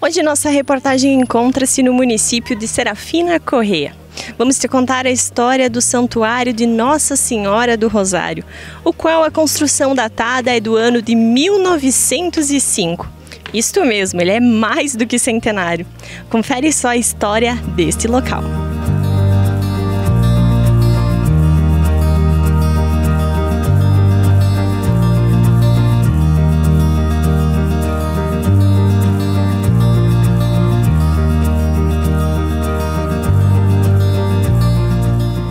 Hoje nossa reportagem encontra-se no município de Serafina Corrêa. Vamos te contar a história do Santuário de Nossa Senhora do Rosário, o qual a construção datada é do ano de 1905. Isto mesmo, ele é mais do que centenário. Confere só a história deste local.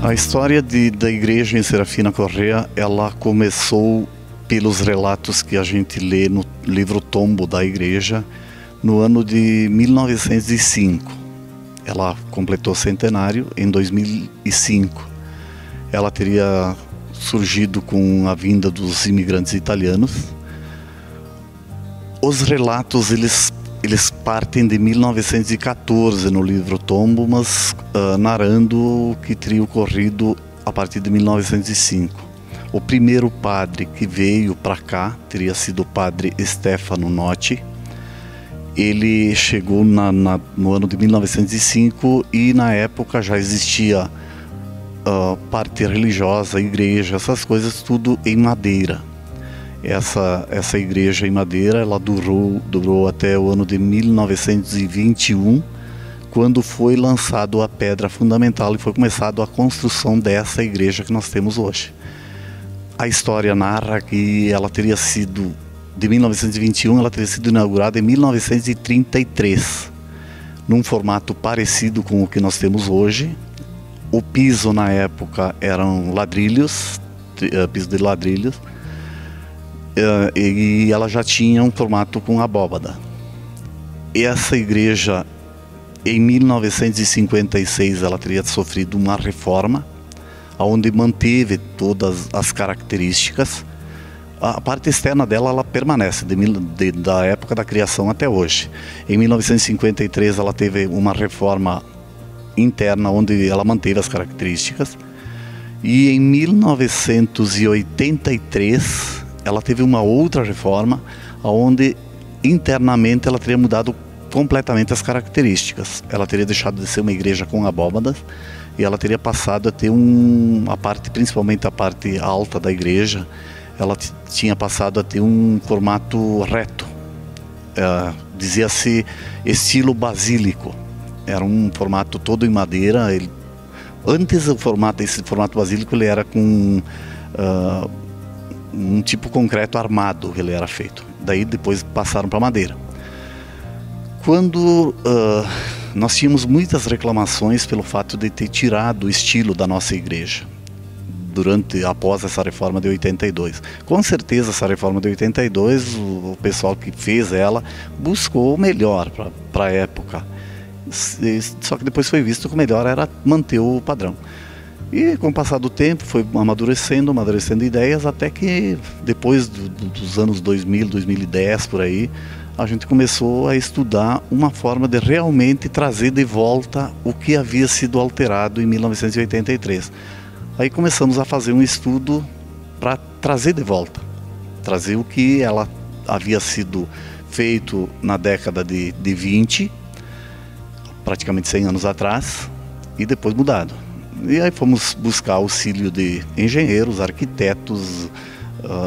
A história da igreja em Serafina Corrêa, ela começou pelos relatos que a gente lê no livro Tombo da igreja no ano de 1905. Ela completou centenário em 2005. Ela teria surgido com a vinda dos imigrantes italianos. Os relatos, eles partem de 1914 no livro Tombo, mas narrando o que teria ocorrido a partir de 1905. O primeiro padre que veio para cá teria sido o padre Stefano Notti. Ele chegou no ano de 1905 e na época já existia parte religiosa, igreja, essas coisas tudo em madeira. Essa igreja em madeira, ela durou até o ano de 1921, quando foi lançado a pedra fundamental e foi começado a construção dessa igreja que nós temos hoje. A história narra que ela teria sido, de 1921, ela teria sido inaugurada em 1933, num formato parecido com o que nós temos hoje. O piso na época eram ladrilhos, piso de ladrilhos, e ela já tinha um formato com abóbada. Essa igreja, em 1956, ela teria sofrido uma reforma, onde manteve todas as características. A parte externa dela, ela permanece da época da criação até hoje. Em 1953 ela teve uma reforma interna onde ela manteve as características, e em 1983 ela teve uma outra reforma onde internamente ela teria mudado completamente as características. Ela teria deixado de ser uma igreja com abóbadas e ela teria passado a ter principalmente a parte alta da igreja, ela tinha passado a ter um formato reto. Dizia-se estilo basílico. Era um formato todo em madeira. Antes esse formato basílico, ele era com um tipo concreto armado, ele era feito. Daí depois passaram para madeira. Quando nós tínhamos muitas reclamações pelo fato de ter tirado o estilo da nossa igreja após essa reforma de 82. Com certeza essa reforma de 82, o pessoal que fez ela buscou o melhor para a época. Só que depois foi visto que o melhor era manter o padrão. E com o passar do tempo foi amadurecendo ideias, até que depois dos anos 2000, 2010 por aí, a gente começou a estudar uma forma de realmente trazer de volta o que havia sido alterado em 1983. Aí começamos a fazer um estudo para trazer de volta, trazer o que ela havia sido feito na década de 20, praticamente 100 anos atrás, e depois mudado. E aí fomos buscar auxílio de engenheiros, arquitetos,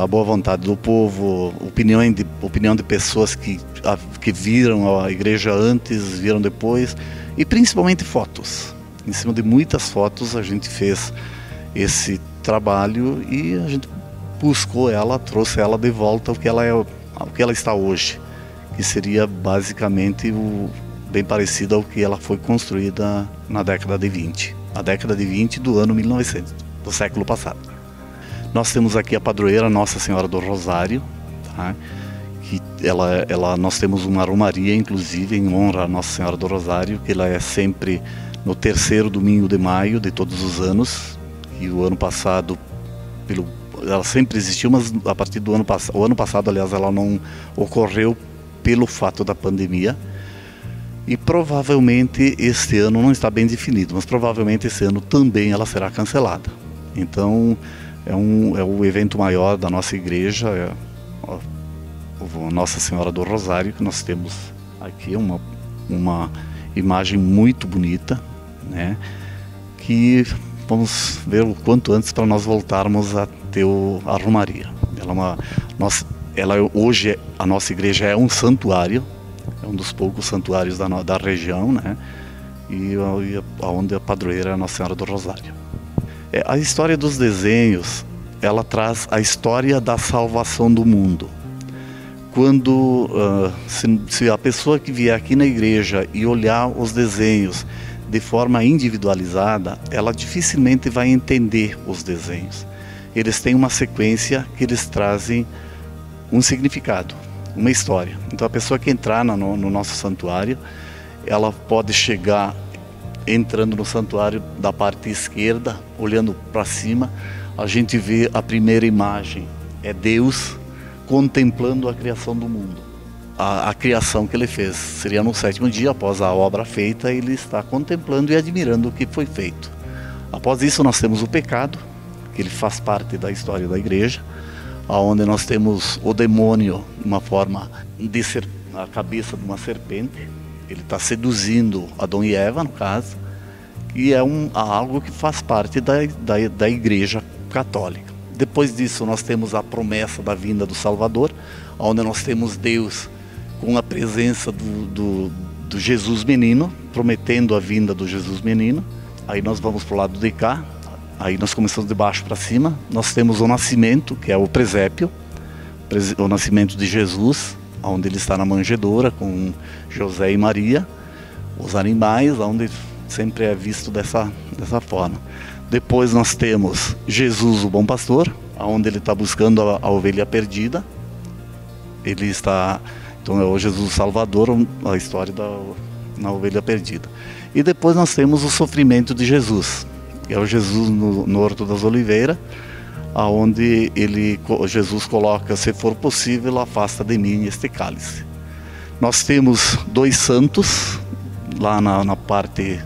a boa vontade do povo, opinião de pessoas que viram a igreja antes, viram depois, e principalmente fotos. Em cima de muitas fotos a gente fez esse trabalho e a gente buscou ela, trouxe ela de volta ao que ela está hoje, que seria basicamente bem parecido ao que ela foi construída na década de 20. A década de 20 do ano 1900, do século passado. Nós temos aqui a padroeira Nossa Senhora do Rosário, tá? Que nós temos uma romaria, inclusive, em honra a Nossa Senhora do Rosário, que ela é sempre no terceiro domingo de maio de todos os anos. E o ano passado, ela sempre existiu, mas a partir do ano passado, o ano passado, aliás, ela não ocorreu pelo fato da pandemia. E provavelmente este ano, não está bem definido, mas provavelmente esse ano também ela será cancelada. Então é o evento maior da nossa igreja, a Nossa Senhora do Rosário, que nós temos Aqui é uma imagem muito bonita, né? Que vamos ver o quanto antes para nós voltarmos a ter a romaria. Hoje a nossa igreja é um santuário, é um dos poucos santuários da região, né? E onde a padroeira é a Nossa Senhora do Rosário. A história dos desenhos, ela traz a história da salvação do mundo. Quando se a pessoa que vier aqui na igreja e olhar os desenhos de forma individualizada, ela dificilmente vai entender os desenhos. Eles têm uma sequência que eles trazem um significado, uma história. Então a pessoa que entrar no nosso santuário, ela pode chegar entrando no santuário da parte esquerda, olhando para cima, a gente vê a primeira imagem, é Deus contemplando a criação do mundo. A criação que ele fez seria no 7º dia, após a obra feita, ele está contemplando e admirando o que foi feito. Após isso nós temos o pecado, que ele faz parte da história da igreja, onde nós temos o demônio, uma forma de ser a cabeça de uma serpente. Ele está seduzindo Adão e Eva, no caso, e é algo que faz parte da igreja católica. Depois disso nós temos a promessa da vinda do Salvador, onde nós temos Deus com a presença do Jesus menino, prometendo a vinda do Jesus menino. Aí nós vamos para o lado de cá, aí nós começamos de baixo para cima, nós temos o nascimento, que é o presépio, o nascimento de Jesus, onde ele está na manjedoura com José e Maria, os animais, onde sempre é visto dessa forma. Depois nós temos Jesus, o bom pastor, onde ele está buscando a ovelha perdida. Ele está, então é o Jesus Salvador, a história na ovelha perdida. E depois nós temos o sofrimento de Jesus, que é o Jesus no Horto das Oliveiras, onde Jesus coloca: se for possível, afasta de mim este cálice. Nós temos 2 santos lá na parte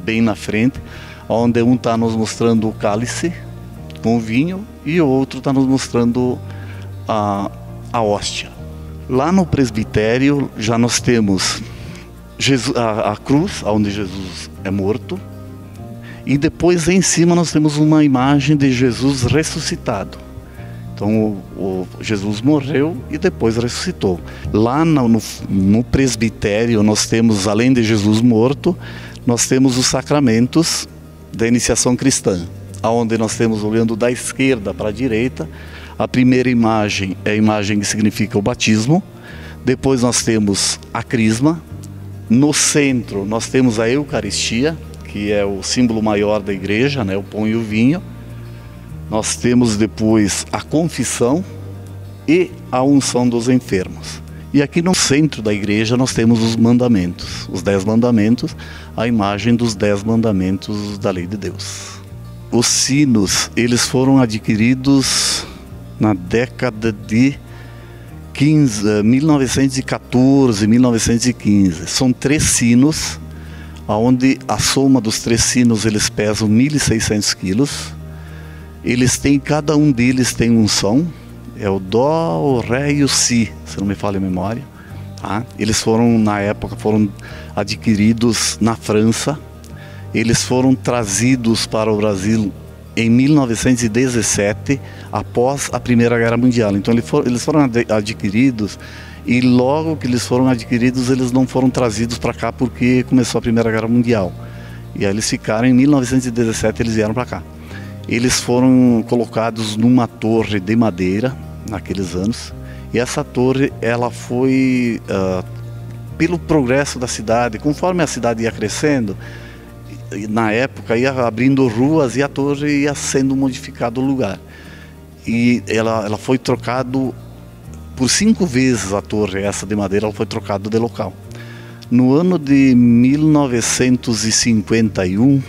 bem na frente, onde um está nos mostrando o cálice com o vinho e o outro está nos mostrando a hóstia. Lá no presbitério já nós temos a cruz, onde Jesus é morto, e depois em cima nós temos uma imagem de Jesus ressuscitado. Então Jesus morreu e depois ressuscitou. Lá no presbitério nós temos, além de Jesus morto, nós temos os sacramentos da iniciação cristã, onde nós temos, olhando da esquerda para a direita, a primeira imagem é a imagem que significa o batismo. Depois nós temos a crisma. No centro nós temos a Eucaristia, que é o símbolo maior da igreja, né, o pão e o vinho. Nós temos depois a confissão e a unção dos enfermos. E aqui no centro da igreja nós temos os mandamentos, os 10 mandamentos, a imagem dos 10 mandamentos da lei de Deus. Os sinos, eles foram adquiridos na década de 1914, 1915. São 3 sinos, onde a soma dos 3 sinos eles pesam 1.600 quilos. Eles têm, cada um deles tem um som, é o Dó, o Ré e o Si, se não me falha a memória. Tá? Eles foram, na época, adquiridos na França. Eles foram trazidos para o Brasil em 1917, após a Primeira Guerra Mundial. Então eles foram adquiridos, e logo que eles foram adquiridos, eles não foram trazidos para cá porque começou a Primeira Guerra Mundial. E aí eles ficaram, em 1917 eles vieram para cá. Eles foram colocados numa torre de madeira naqueles anos, e essa torre ela foi, pelo progresso da cidade, conforme a cidade ia crescendo, na época ia abrindo ruas e a torre ia sendo modificado o lugar. E ela foi trocado por 5 vezes, a torre essa de madeira, ela foi trocada de local. No ano de 1951,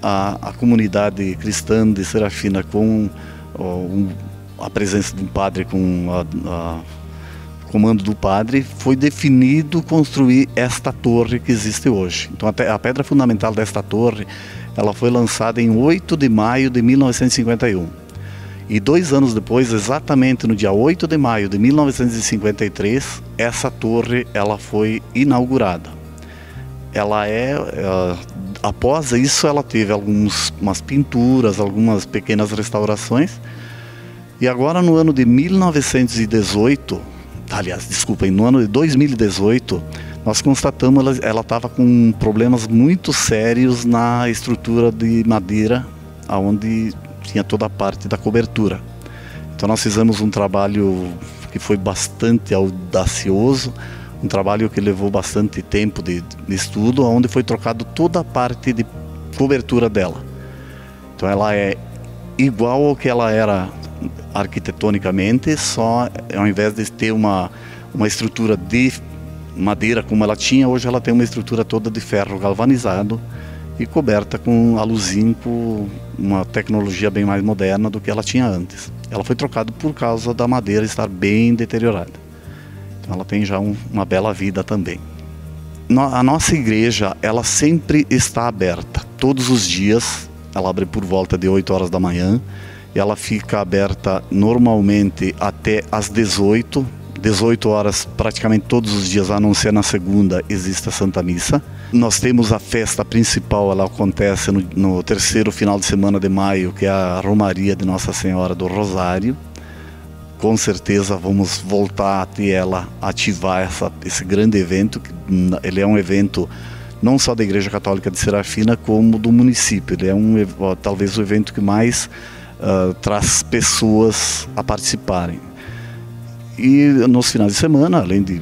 a comunidade cristã de Serafina, com a presença de um padre, com o comando do padre, foi definido construir esta torre que existe hoje. Então a pedra fundamental desta torre, ela foi lançada em 8 de maio de 1951. E 2 anos depois, exatamente no dia 8 de maio de 1953, essa torre ela foi inaugurada. Ela após isso ela teve umas pinturas, algumas pequenas restaurações. E agora no ano de 1918, no ano de 2018, nós constatamos que ela estava com problemas muito sérios na estrutura de madeira, onde tinha toda a parte da cobertura. Então nós fizemos um trabalho que foi bastante audacioso, um trabalho que levou bastante tempo de estudo, onde foi trocado toda a parte de cobertura dela. Então ela é igual ao que ela era arquitetonicamente, só ao invés de ter uma estrutura de madeira como ela tinha, hoje ela tem uma estrutura toda de ferro galvanizado e coberta com aluzinco, uma tecnologia bem mais moderna do que ela tinha antes. Ela foi trocada por causa da madeira estar bem deteriorada. Então ela tem já uma bela vida também. A nossa igreja, ela sempre está aberta, todos os dias. Ela abre por volta de 8 horas da manhã e ela fica aberta normalmente até às 18 horas, praticamente todos os dias, a não ser na segunda, existe a Santa Missa. Nós temos a festa principal, ela acontece no terceiro final de semana de maio, que é a Romaria de Nossa Senhora do Rosário. Com certeza vamos voltar a ter ela, ativar esse grande evento. Ele é um evento não só da Igreja Católica de Serafina, como do município. Ele é talvez o evento que mais traz pessoas a participarem. E nos finais de semana, além de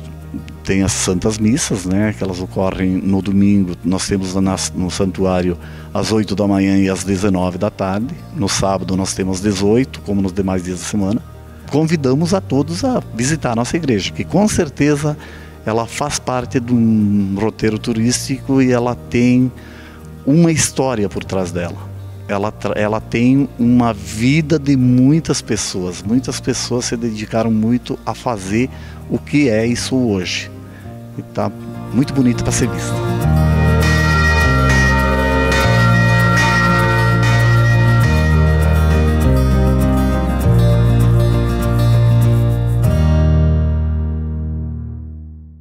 tem as Santas Missas, né, que elas ocorrem no domingo, nós temos no santuário às 8 da manhã e às 19 da tarde. No sábado nós temos às 18, como nos demais dias da semana. Convidamos a todos a visitar a nossa igreja, que com certeza ela faz parte de um roteiro turístico e ela tem uma história por trás dela. Ela tem uma vida de muitas pessoas. Muitas pessoas se dedicaram muito a fazer o que é isso hoje. E está muito bonito para ser visto.